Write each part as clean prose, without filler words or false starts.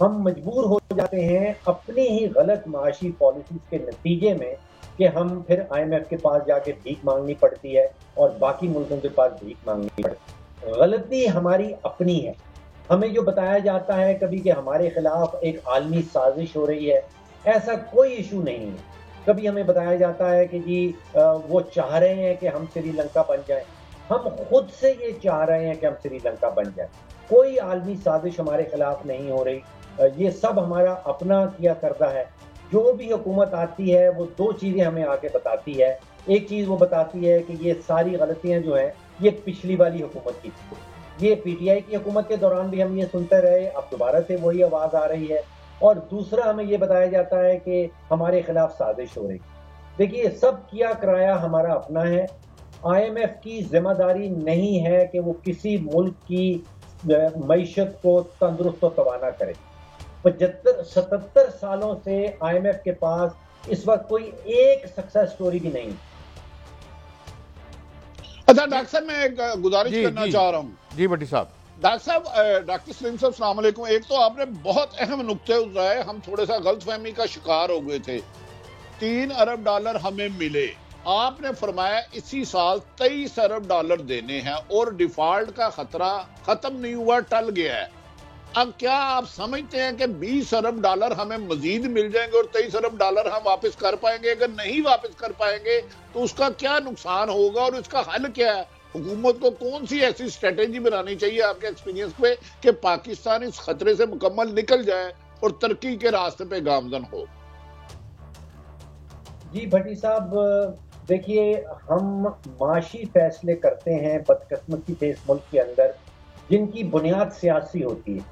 ہم مجبور ہو جاتے ہیں اپنی ہی غلط معاشی پالیسیز کے نتیجے میں کہ ہم پھر آئی ایم ایف کے پاس جا کے بھیک مانگنی پڑتی ہے اور باقی ملکوں کے پاس بھیک مانگنی پڑتی ہے. غلطی ہماری اپنی ہے. ہمیں جو بتایا جاتا ہے کبھی کہ ہمارے خلاف ایک عالمی سازش ہو رہی ہے، ایسا کوئی ایشو نہیں ہے. کبھی ہمیں بتایا جاتا ہے کہ جی وہ چاہ رہے ہیں کہ ہم سری لنکا بن جائیں. ہم خود سے یہ چاہ رہے ہیں کہ ہم سری لنکا بن جائیں. کوئی عالمی سازش ہمارے خلاف نہیں ہو رہی. یہ سب ہمارا اپنا کیا کرتا ہے. جو بھی حکومت آتی ہے وہ دو چیزیں ہمیں آ کے بتاتی ہے. ایک چیز وہ بتاتی ہے کہ یہ ساری غلطیاں جو ہیں یہ پچھلی والی حکومت کی تھی. یہ پی ٹی آئی کی حکومت کے دوران بھی ہم یہ سنتے رہے، اب دوبارہ سے وہی آواز آ رہی ہے. اور دوسرا ہمیں یہ بتایا جاتا ہے کہ ہمارے خلاف سازش ہو رہی. دیکھیے سب کیا کرایا ہمارا اپنا ہے. آئی ایم ایف کی ذمہ داری نہیں ہے کہ وہ کسی ملک کی معیشت کو تندرست و توانا کرے. 77 سالوں سے آئی ایم ایف کے پاس اس وقت کوئی ایک سکسیس سٹوری بھی نہیں. اچھا ڈاکٹر صاحب میں ایک گزارش کرنا چاہ رہا ہوں. جی بٹی صاحب. ڈاکٹر صاحب، ڈاکٹر سلیم صاحب السلام علیکم. ایک تو آپ نے بہت اہم نقطے اٹھائے، ہم تھوڑے سا غلط فہمی کا شکار ہو گئے تھے. $3 ارب ہمیں ملے. آپ نے فرمایا اسی سال $23 ارب دینے ہیں اور ڈیفالٹ کا خطرہ ختم نہیں ہوا، ٹل گیا ہے. اب کیا آپ سمجھتے ہیں کہ $20 ارب ہمیں مزید مل جائیں گے اور $23 ارب ہم واپس کر پائیں گے؟ اگر نہیں واپس کر پائیں گے تو اس کا کیا نقصان ہوگا اور اس کا حل کیا ہے؟ حکومت کو کون سی ایسی اسٹریٹجی بنانی چاہیے آپ کے ایکسپیرینس پہ کہ پاکستان اس خطرے سے مکمل نکل جائے اور ترقی کے راستے پہ گامزن ہو؟ جی بھٹی صاحب، دیکھیے ہم معاشی فیصلے کرتے ہیں بدقسمتی سے اس ملک کے اندر جن کی بنیاد سیاسی ہوتی ہے.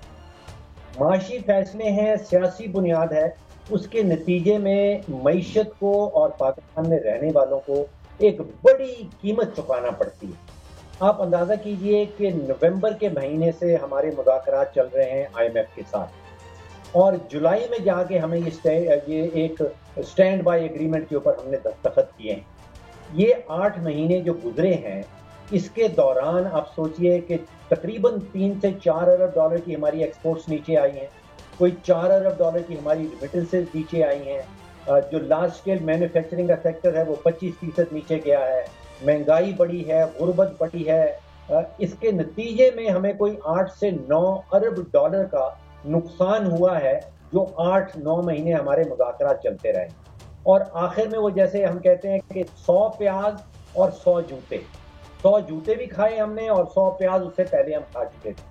معاشی فیصلے ہیں، سیاسی بنیاد ہے. اس کے نتیجے میں معیشت کو اور پاکستان میں رہنے والوں کو ایک بڑی قیمت چکانا پڑتی ہے. آپ اندازہ کیجئے کہ نومبر کے مہینے سے ہمارے مذاکرات چل رہے ہیں آئی ایم ایف کے ساتھ اور جولائی میں جا کے ہمیں یہ ایک سٹینڈ بائی ایگریمنٹ کے اوپر ہم نے دستخط کیے ہیں. یہ 8 مہینے جو گزرے ہیں اس کے دوران آپ سوچئے کہ تقریباً 3 سے 4 ارب ڈالر کی ہماری ایکسپورٹس نیچے آئی ہیں، کوئی 4 ارب ڈالر کی ہماری ریمیٹنسز نیچے آئی ہیں. جو لارج اسکیل مینوفیکچرنگ کا سیکٹر ہے وہ 25% نیچے گیا ہے. مہنگائی بڑی ہے، غربت بڑی ہے. اس کے نتیجے میں ہمیں کوئی 8 سے 9 ارب ڈالر کا نقصان ہوا ہے جو 8-9 مہینے ہمارے مذاکرات چلتے رہے. اور آخر میں وہ جیسے ہم کہتے ہیں کہ 100 پیاز اور 100 جوتے، 100 جوتے بھی کھائے ہم نے اور 100 پیاز اس سے پہلے ہم کھا چکے تھے.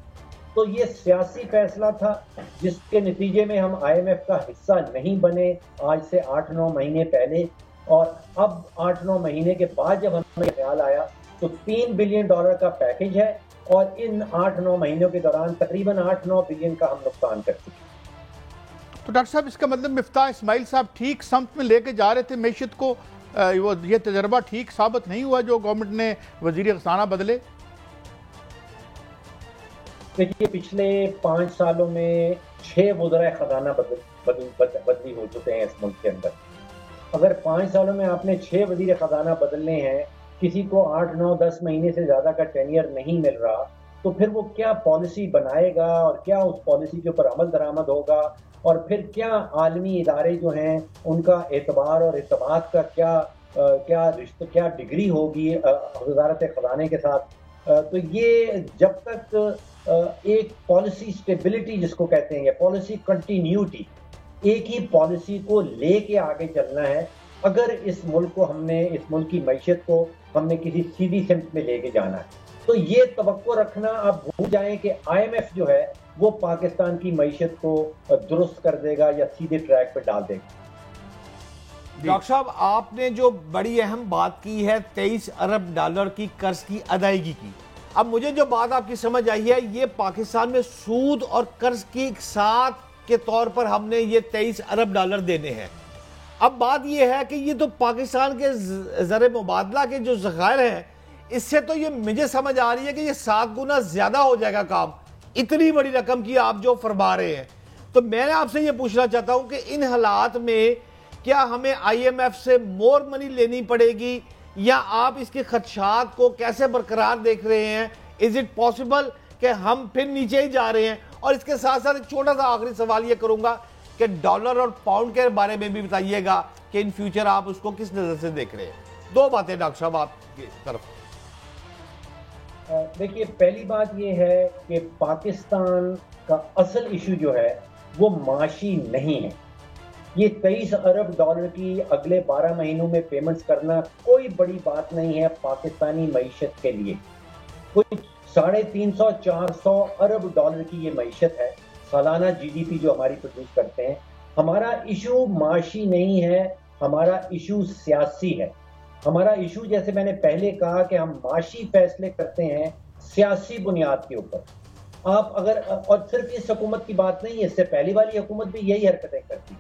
تو یہ سیاسی فیصلہ تھا جس کے نتیجے میں ہم آئی ایم ایف کا حصہ نہیں بنے آج سے 8-9 مہینے پہلے. اور اب 8-9 مہینے کے بعد جب ہمیں خیال آیا تو $3 بلین کا پیکج ہے اور ان 8-9 مہینوں کے دوران تقریباً 8-9 بلین کا ہم نقصان کر چکے. تو ڈاکٹر صاحب اس کا مطلب مفتاح اسماعیل صاحب ٹھیک سمت میں لے کے جا رہے تھے معیشت کو، یہ تجربہ ٹھیک ثابت نہیں ہوا جو گورنمنٹ نے وزیر خزانہ بدلے؟ دیکھیے پچھلے 5 سالوں میں 6 وزرائے خزانہ بدلی ہو چکے ہیں اس ملک کے اندر. اگر 5 سالوں میں آپ نے 6 وزیر خزانہ بدلنے ہیں، کسی کو 8-9-10 مہینے سے زیادہ کا ٹینیئر نہیں مل رہا تو پھر وہ کیا پالیسی بنائے گا اور کیا اس پالیسی کے اوپر عمل درآمد ہوگا اور پھر کیا عالمی ادارے جو ہیں ان کا اعتبار اور اعتماد کا کیا ڈگری ہوگی وزارت خزانے کے ساتھ. تو یہ جب تک ایک پالیسی سٹیبلٹی جس کو کہتے ہیں یا پالیسی کنٹینیوٹی، ایک ہی پالیسی کو لے کے آگے چلنا ہے اگر اس ملک کو ہم نے، اس ملک کی معیشت کو ہم نے کسی سیدھی سمت میں لے کے جانا ہے. تو یہ توقع رکھنا آپ بھول جائیں کہ آئی ایم ایف جو ہے وہ پاکستان کی معیشت کو درست کر دے گا یا سیدھے ٹریک پہ ڈال دے گا. ڈاکٹر صاحب آپ نے جو بڑی اہم بات کی ہے $23 ارب کی قرض کی ادائیگی کی. اب مجھے جو بات آپ کی سمجھ آئی ہے یہ پاکستان میں سود اور قرض کی ایک ساتھ کے طور پر ہم نے یہ $23 ارب دینے ہیں. اب بات یہ ہے کہ یہ تو پاکستان کے زر مبادلہ کے جو ذخائر ہیں اس سے تو یہ مجھے سمجھ آ رہی ہے کہ یہ 7 گنا زیادہ ہو جائے گا کام، اتنی بڑی رقم کی آپ جو فرما رہے ہیں. تو میں آپ سے یہ پوچھنا چاہتا ہوں کہ ان حالات میں کیا ہمیں آئی ایم ایف سے مور منی لینی پڑے گی یا آپ اس کے خدشات کو کیسے برقرار دیکھ رہے ہیں؟ از اٹ پاسبل کہ ہم پھر نیچے ہی جا رہے ہیں اور اس کے ساتھ ساتھ ایک چھوٹا سا آخری سوال یہ کروں گا کہ ڈالر اور پاؤنڈ کے بارے میں بھی بتائیے گا کہ ان فیوچر آپ اس کو کس نظر سے دیکھ رہے ہیں؟ دو باتیں ڈاکٹر صاحب آپ کی طرف۔ دیکھیے، پہلی بات یہ ہے کہ پاکستان کا اصل ایشو جو ہے وہ معاشی نہیں ہے۔ یہ 23 ارب ڈالر کی اگلے 12 مہینوں میں پیمنٹس کرنا کوئی بڑی بات نہیں ہے پاکستانی معیشت کے لیے۔ کوئی 350-400 ارب ڈالر کی یہ معیشت ہے، سالانہ جی ڈی پی جو ہماری پروڈیوس کرتے ہیں۔ ہمارا ایشو معاشی نہیں ہے، ہمارا ایشو سیاسی ہے۔ ہمارا ایشو، جیسے میں نے پہلے کہا، کہ ہم معاشی فیصلے کرتے ہیں سیاسی بنیاد کے اوپر۔ آپ اگر، اور صرف اس حکومت کی بات نہیں ہے، اس سے پہلی والی حکومت بھی یہی حرکتیں کرتی